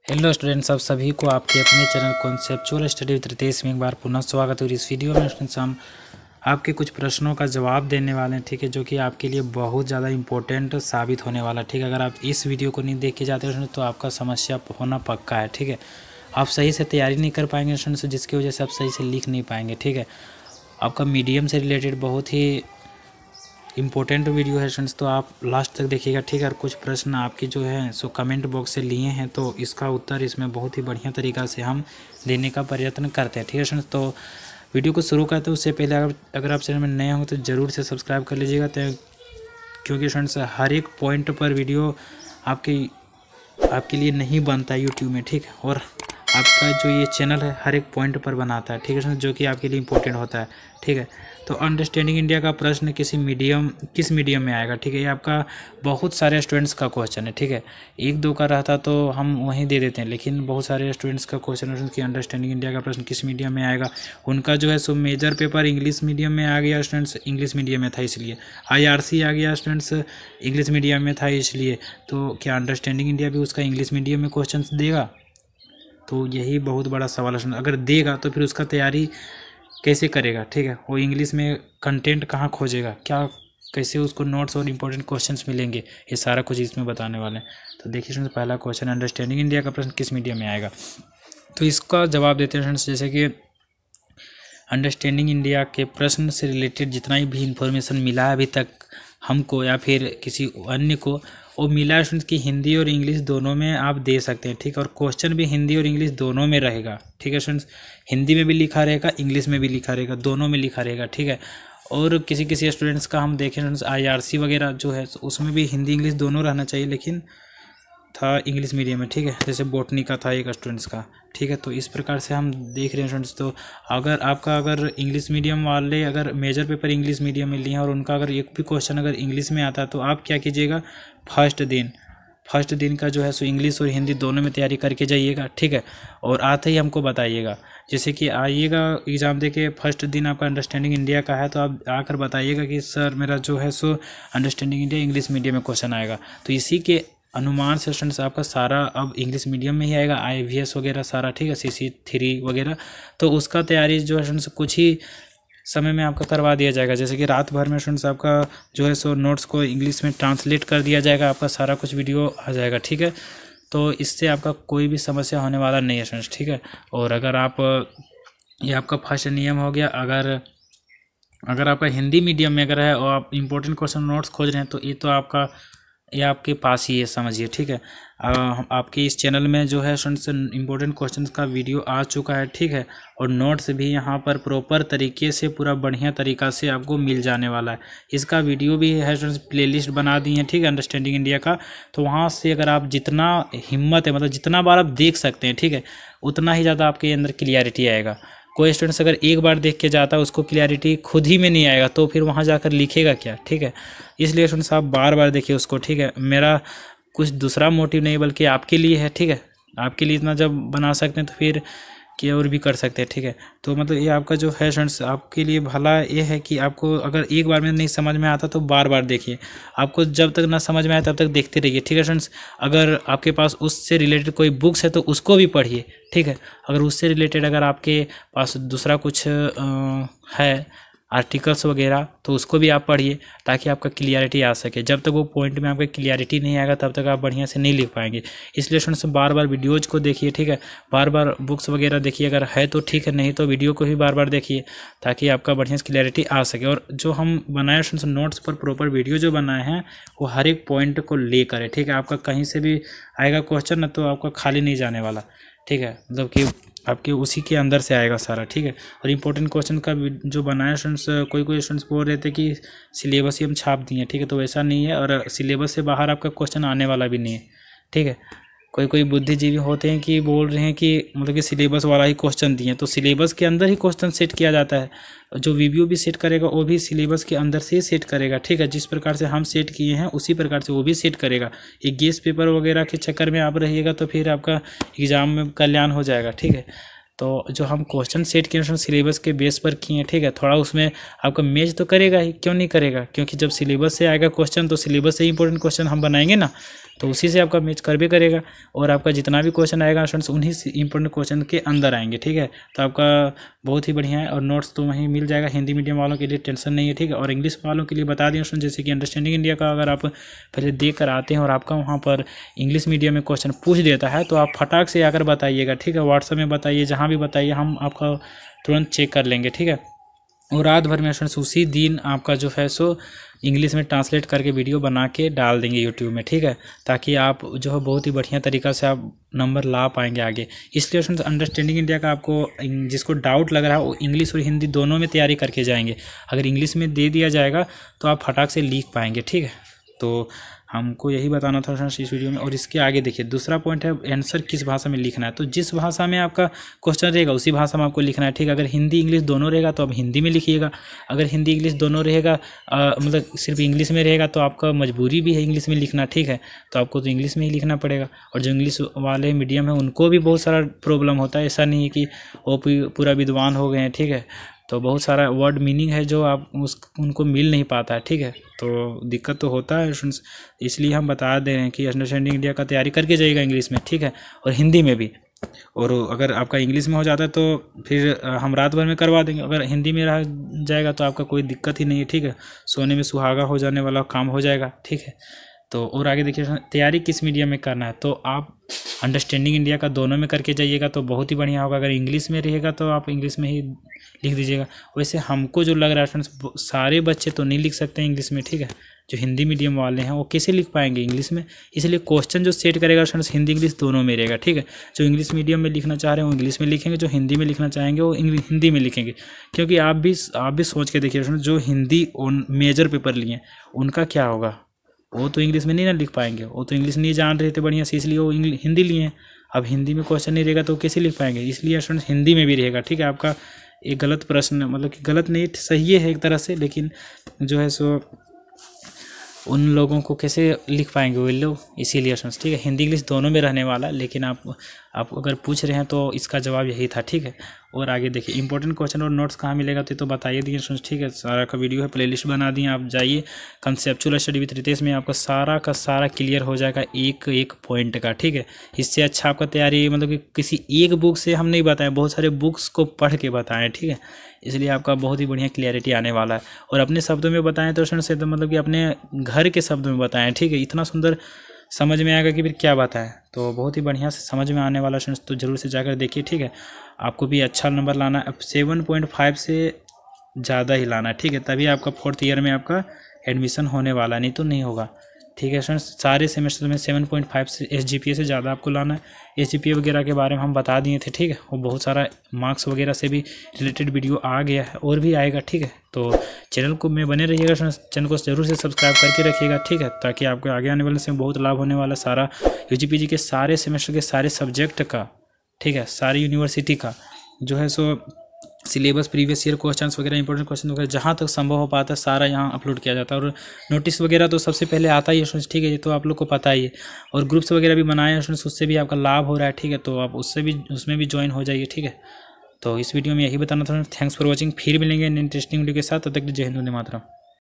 Hello students, आप सभी को आपके अपने channel conceptual study with Ritesh में एक बार पुनः स्वागत है। इस वीडियो में स्टूडेंट्स हम आपके कुछ प्रश्नों का जवाब देने वाले हैं, ठीक है, जो कि आपके लिए बहुत ज़्यादा इंपॉर्टेंट साबित होने वाला है। ठीक है, अगर आप इस वीडियो को नहीं देख के जाते हैं तो आपका समस्या होना पक्का है। ठीक है, आप सही से तैयारी नहीं कर पाएंगे स्टूडेंट्स, जिसकी वजह से आप सही से लिख नहीं पाएंगे। ठीक है, आपका मीडियम से रिलेटेड बहुत ही इम्पोर्टेंट वीडियो है स्टूडेंट्स, तो आप लास्ट तक देखिएगा। ठीक है, और कुछ प्रश्न आपके जो है सो कमेंट बॉक्स से लिए हैं, तो इसका उत्तर इसमें बहुत ही बढ़िया तरीक़ा से हम देने का प्रयत्न करते हैं। ठीक है स्टूडेंट्स, तो वीडियो को शुरू करते हैं उससे पहले अगर आप चैनल में नए होंगे तो ज़रूर से सब्सक्राइब कर लीजिएगा, क्योंकि स्टूडेंट्स हर एक पॉइंट पर वीडियो आपके लिए नहीं बनता है में। ठीक है, और आपका जो ये चैनल है हर एक पॉइंट पर बनाता है। ठीक है स्टूडेंट्स, जो कि आपके लिए इम्पोर्टेंट होता है। ठीक है, तो अंडरस्टैंडिंग इंडिया का प्रश्न किस मीडियम में आएगा। ठीक है, ये आपका बहुत सारे स्टूडेंट्स का क्वेश्चन है। ठीक है, एक दो का रहता तो हम वहीं दे देते हैं, लेकिन बहुत सारे स्टूडेंट्स का क्वेश्चन है कि अंडरस्टैंडिंग इंडिया का प्रश्न किस मीडियम में आएगा। उनका जो है सो मेजर पेपर इंग्लिश मीडियम में आ गया स्टूडेंट्स, इंग्लिश मीडियम में था इसलिए। IRC आ गया स्टूडेंट्स, इंग्लिश मीडियम में था इसलिए। तो क्या अंडरस्टैंडिंग इंडिया भी उसका इंग्लिश मीडियम में क्वेश्चन देगा? तो यही बहुत बड़ा सवाल है। अगर देगा तो फिर उसका तैयारी कैसे करेगा? ठीक है, वो इंग्लिश में कंटेंट कहाँ खोजेगा, कैसे उसको नोट्स और इम्पोर्टेंट क्वेश्चंस मिलेंगे, ये सारा कुछ इसमें बताने वाले हैं। तो देखिए स्टूडेंट्स, पहला क्वेश्चन, अंडरस्टैंडिंग इंडिया का प्रश्न किस मीडियम में आएगा। तो इसका जवाब देते हैं स्टूडेंट्स, जैसे कि अंडरस्टैंडिंग इंडिया के प्रश्न से रिलेटेड जितना भी इंफॉर्मेशन मिला है अभी तक हमको या फिर किसी अन्य को, वो मिला है स्टूडेंट्स कि हिंदी और इंग्लिश दोनों में आप दे सकते हैं। ठीक है, और क्वेश्चन भी हिंदी और इंग्लिश दोनों में रहेगा। ठीक है स्टूडेंट्स, हिंदी में भी लिखा रहेगा, इंग्लिश में भी लिखा रहेगा, दोनों में लिखा रहेगा। ठीक है, और किसी स्टूडेंट्स का हम देखें स्टूडेंट्स IRC वगैरह जो है उसमें भी हिंदी इंग्लिश दोनों रहना चाहिए, लेकिन था इंग्लिश मीडियम में। ठीक है, जैसे बॉटनी का था एक स्टूडेंट्स का। ठीक है, तो इस प्रकार से हम देख रहे हैं स्टूडेंट्स। तो अगर इंग्लिश मीडियम वाले अगर मेजर पेपर इंग्लिश मीडियम में लिए हैं और उनका अगर एक भी क्वेश्चन अगर इंग्लिश में आता है तो आप क्या कीजिएगा, फर्स्ट दिन का जो है सो इंग्लिश और हिंदी दोनों में तैयारी करके जाइएगा। ठीक है, और आते ही हमको बताइएगा, जैसे कि आइएगा एग्ज़ाम दे के फर्स्ट दिन आपका अंडरस्टैंडिंग इंडिया का है तो आप आकर बताइएगा कि सर मेरा जो है so understanding India English medium में क्वेश्चन आएगा। तो इसी के अनुमान से स्टूडेंट्स आपका सारा अब इंग्लिश मीडियम में ही आएगा, IVS वगैरह सारा। ठीक है, CC3 वगैरह, तो उसका तैयारी जो है स्टूडेंट्स कुछ ही समय में आपका करवा दिया जाएगा। जैसे कि रात भर में स्टूडेंट्स आपका जो है सो नोट्स को इंग्लिश में ट्रांसलेट कर दिया जाएगा, आपका सारा कुछ वीडियो आ जाएगा। ठीक है, तो इससे आपका कोई भी समस्या होने वाला नहीं है स्टूडेंट्स। ठीक है, और अगर आप ये आपका फर्स्ट नियम हो गया। अगर आपका हिंदी मीडियम में अगर है और आप इम्पोर्टेंट क्वेश्चन नोट्स खोज रहे हैं तो ये आपके पास ही है, समझिए। ठीक है, आपके इस चैनल में जो है स्टूडेंट्स इम्पोर्टेंट क्वेश्चंस का वीडियो आ चुका है। ठीक है, और नोट्स भी यहाँ पर प्रॉपर तरीके से पूरा बढ़िया तरीका से आपको मिल जाने वाला है। इसका वीडियो भी है स्टूडेंट्स, प्लेलिस्ट बना दी है। ठीक है, अंडरस्टैंडिंग इंडिया का, तो वहाँ से अगर आप जितना हिम्मत है, मतलब जितना बार आप देख सकते हैं, ठीक है, उतना ही ज़्यादा आपके अंदर क्लियरिटी आएगा। कोई स्टूडेंट्स अगर एक बार देख के जाता है उसको क्लियरिटी खुद ही में नहीं आएगा, तो फिर वहाँ जाकर लिखेगा क्या। ठीक है, इसलिए स्टूडेंट्स आप बार बार देखिए उसको। ठीक है, मेरा कुछ दूसरा मोटिव नहीं बल्कि आपके लिए है। ठीक है, आपके लिए इतना जब बना सकते हैं तो फिर क्या और भी कर सकते हैं। ठीक है, तो मतलब ये आपका जो है स्टूडेंट्स आपके लिए भला ये है कि आपको अगर एक बार में नहीं समझ में आता तो बार बार देखिए, आपको जब तक ना समझ में आए तब तक देखते रहिए। ठीक है स्टूडेंट्स, अगर आपके पास उससे रिलेटेड कोई बुक्स है तो उसको भी पढ़िए। ठीक है, अगर उससे रिलेटेड अगर आपके पास दूसरा कुछ है आर्टिकल्स वगैरह तो उसको भी आप पढ़िए, ताकि आपका क्लियरिटी आ सके। जब तक वो पॉइंट में आपका क्लियरिटी नहीं आएगा तब तक आप बढ़िया से नहीं लिख पाएंगे। इसलिए स्टूडेंट्स बार बार वीडियोज़ को देखिए। ठीक है, बार बार बुक्स वगैरह देखिए, अगर है तो ठीक है, नहीं तो वीडियो को ही बार बार देखिए, ताकि आपका बढ़िया से क्लियरिटी आ सके। और जो हम बनाए स्टूडेंट्स नोट्स पर प्रॉपर वीडियो जो बनाए हैं वो हर एक पॉइंट को ले करें। ठीक है, आपका कहीं से भी आएगा क्वेश्चन ना तो आपका खाली नहीं जाने वाला। ठीक है, मतलब कि आपके उसी के अंदर से आएगा सारा। ठीक है, और इम्पोर्टेंट क्वेश्चन का जो बनाया स्टूडेंट्स, कोई स्टूडेंट्स बोल रहे थे कि सिलेबस ही हम छाप दिए। ठीक है, तो वैसा नहीं है, और सिलेबस से बाहर आपका क्वेश्चन आने वाला भी नहीं है। ठीक है, कोई बुद्धिजीवी होते हैं कि बोल रहे हैं कि मतलब कि सिलेबस वाला ही क्वेश्चन दिए, तो सिलेबस के अंदर ही क्वेश्चन सेट किया जाता है। जो वीडियो भी सेट करेगा वो भी सिलेबस के अंदर से ही सेट करेगा। ठीक है, जिस प्रकार से हम सेट किए हैं उसी प्रकार से वो भी सेट करेगा। ये गेस्ट पेपर वगैरह के चक्कर में आप रहिएगा तो फिर आपका एग्ज़ाम में कल्याण हो जाएगा। ठीक है, तो जो हम क्वेश्चन सेट किए हैं सिलेबस के बेस पर किए हैं, ठीक है। थोड़ा उसमें आपका मैच तो करेगा ही, क्यों नहीं करेगा, क्योंकि जब सिलेबस से आएगा क्वेश्चन तो सिलेबस से ही इंपॉर्टेंट क्वेश्चन हम बनाएंगे ना, तो उसी से आपका मैच कर भी करेगा। और आपका जितना भी क्वेश्चन आएगा स्टूडेंट्स उन्हीं इंपॉर्टेंट क्वेश्चन के अंदर आएंगे, ठीक है। तो आपका बहुत ही बढ़िया है, और नोट्स तो वहीं मिल जाएगा। हिंदी मीडियम वालों के लिए टेंशन नहीं है, ठीक है। और इंग्लिश वालों के लिए बता दें स्टूडेंट, जैसे कि अंडरस्टैंडिंग इंडिया का अगर आप पहले देख कर आते हैं और आपका वहाँ पर इंग्लिश मीडियम में क्वेश्चन पूछ देता है, तो आप फटाक से आकर बताइएगा, ठीक है। व्हाट्सएप में बताइए, जहाँ भी बताइए, हम आपका तुरंत चेक कर लेंगे, ठीक है। और रात भर में स्टूडेंट्स उसी दिन आपका जो है सो इंग्लिश में ट्रांसलेट करके वीडियो बना के डाल देंगे यूट्यूब में, ठीक है, ताकि आप जो है बहुत ही बढ़िया तरीक़ा से आप नंबर ला पाएंगे आगे। इसलिए स्टूडेंट्स अंडरस्टैंडिंग इंडिया का आपको जिसको डाउट लग रहा है वो इंग्लिश और हिंदी दोनों में तैयारी करके जाएंगे। अगर इंग्लिश में दे दिया जाएगा तो आप फटाक से लिख पाएंगे, ठीक है। तो हमको यही बताना था फ्रेंड्स इस वीडियो में। और इसके आगे देखिए दूसरा पॉइंट है आंसर किस भाषा में लिखना है। तो जिस भाषा में आपका क्वेश्चन रहेगा उसी भाषा में आपको लिखना है, ठीक है। अगर हिंदी इंग्लिश दोनों रहेगा तो आप हिंदी में लिखिएगा। अगर हिंदी इंग्लिश दोनों रहेगा मतलब सिर्फ इंग्लिश में रहेगा तो आपका मजबूरी भी है इंग्लिश में लिखना, ठीक है। तो आपको तो इंग्लिश में ही लिखना पड़ेगा। और जो इंग्लिश वाले मीडियम है उनको भी बहुत सारा प्रॉब्लम होता है, ऐसा नहीं है कि वो पूरा विद्वान हो गए हैं, ठीक है। तो बहुत सारा वर्ड मीनिंग है जो आप उनको मिल नहीं पाता है, ठीक है। तो दिक्कत तो होता है स्टूडेंट्स, इसलिए हम बता दे रहे हैं कि अंडरस्टैंडिंग इंडिया का तैयारी करके जाइएगा इंग्लिश में, ठीक है, और हिंदी में भी। और अगर आपका इंग्लिश में हो जाता है तो फिर हम रात भर में करवा देंगे। अगर हिंदी में रह जाएगा तो आपका कोई दिक्कत ही नहीं है, ठीक है। सोने में सुहागा हो जाने वाला काम हो जाएगा, ठीक है। तो और आगे देखिए तैयारी किस मीडियम में करना है, तो आप अंडरस्टैंडिंग इंडिया का दोनों में करके जाइएगा तो बहुत ही बढ़िया होगा। अगर इंग्लिश में रहेगा तो आप इंग्लिश में ही लिख दीजिएगा। वैसे हमको जो लग रहा है फ्रेंड्स सारे बच्चे तो नहीं लिख सकते इंग्लिश में, ठीक है। जो हिंदी मीडियम वाले हैं वो कैसे लिख पाएंगे इंग्लिश में, इसलिए क्वेश्चन जो सेट करेगा फ्रेंड्स हिंदी इंग्लिश दोनों में रहेगा, ठीक है। जो इंग्लिश मीडियम में लिखना चाह रहे हैं वो इंग्लिश में लिखेंगे, जो हिंदी में लिखना चाहेंगे वो हिंदी में लिखेंगे। क्योंकि आप भी सोच के देखिए फ्रेंड्स, जो हिंदी मेजर पेपर लिए उनका क्या होगा, वो तो इंग्लिश में नहीं ना लिख पाएंगे, वो तो इंग्लिश नहीं जान रहे थे बढ़िया से, इसलिए वो हिंदी लिए हैं। अब हिंदी में क्वेश्चन नहीं रहेगा तो कैसे लिख पाएंगे, इसलिए स्टूडेंट्स हिंदी में भी रहेगा, ठीक है। आपका एक गलत प्रश्न मतलब कि गलत नहीं सही है एक तरह से, लेकिन जो है सो उन लोगों को कैसे लिख पाएंगे वो लोग, इसीलिए स्टूडेंट्स, ठीक है। हिंदी इंग्लिश दोनों में रहने वाला, लेकिन आप अगर पूछ रहे हैं तो इसका जवाब यही था, ठीक है। और आगे देखिए इंपॉर्टेंट क्वेश्चन और नोट्स कहाँ मिलेगा तो बताइए दिए स्टूडेंट्स, ठीक है। सारा का वीडियो है, प्लेलिस्ट बना दिए, आप जाइए कंसेप्चुअल स्टडी विद रितेश में, आपका सारा का सारा क्लियर हो जाएगा एक एक पॉइंट का, ठीक है। इससे अच्छा आपका तैयारी मतलब कि किसी एक बुक से हम नहीं बताएं, बहुत सारे बुक्स को पढ़ के बताएं, ठीक है। इसलिए आपका बहुत ही बढ़िया क्लियरिटी आने वाला है। और अपने शब्दों में बताएं तो स्टूडेंट्स से तो मतलब कि अपने घर के शब्दों में बताएं, ठीक है। इतना सुंदर समझ में आएगा कि फिर क्या बताएं, तो बहुत ही बढ़िया से समझ में आने वाला स्टूडेंट्स, तो जरूर से जाकर देखिए, ठीक है। आपको भी अच्छा नंबर लाना है, अब 7.5 से ज़्यादा ही लाना है, ठीक है, तभी आपका 4th ईयर में आपका एडमिशन होने वाला, नहीं तो नहीं होगा, ठीक है स्टूडेंट्स। सारे सेमेस्टर में 7.5 से SGPA से ज़्यादा आपको लाना है। SGPA वगैरह के बारे में हम बता दिए थे, ठीक है। वो बहुत सारा मार्क्स वगैरह से भी रिलेटेड वीडियो आ गया है और भी आएगा, ठीक है। तो चैनल को में बने रहिएगा स्टूडेंट्स, चैनल को जरूर से सब्सक्राइब करके रखिएगा, ठीक है, ताकि आपको आगे आने वाले से बहुत लाभ होने वाला। सारा UGPG के सारे सेमेस्टर के सारे सब्जेक्ट का, ठीक है, सारी यूनिवर्सिटी का जो है सो सिलेबस, प्रीवियस ईयर क्वेश्चंस वगैरह, इंपॉर्टेंट क्वेश्चन वगैरह जहाँ तक संभव हो पाता है सारा यहाँ अपलोड किया जाता है। और नोटिस वगैरह तो सबसे पहले आता ही है स्टूडेंट्स, ठीक है, ये तो आप लोग को पता ही है। और ग्रुप्स वगैरह भी बनाए हैं स्टूडेंट्स, उससे भी आपका लाभ हो रहा है, ठीक है। तो आप उसमें भी ज्वाइन हो जाइए, ठीक है। तो इस वीडियो में यही बताना था। थैंक्स फॉर वॉचिंग, फिर मिलेंगे इंटरेस्टिंग वीडियो के साथ, तब तक जय हिंद वंदे मातरम।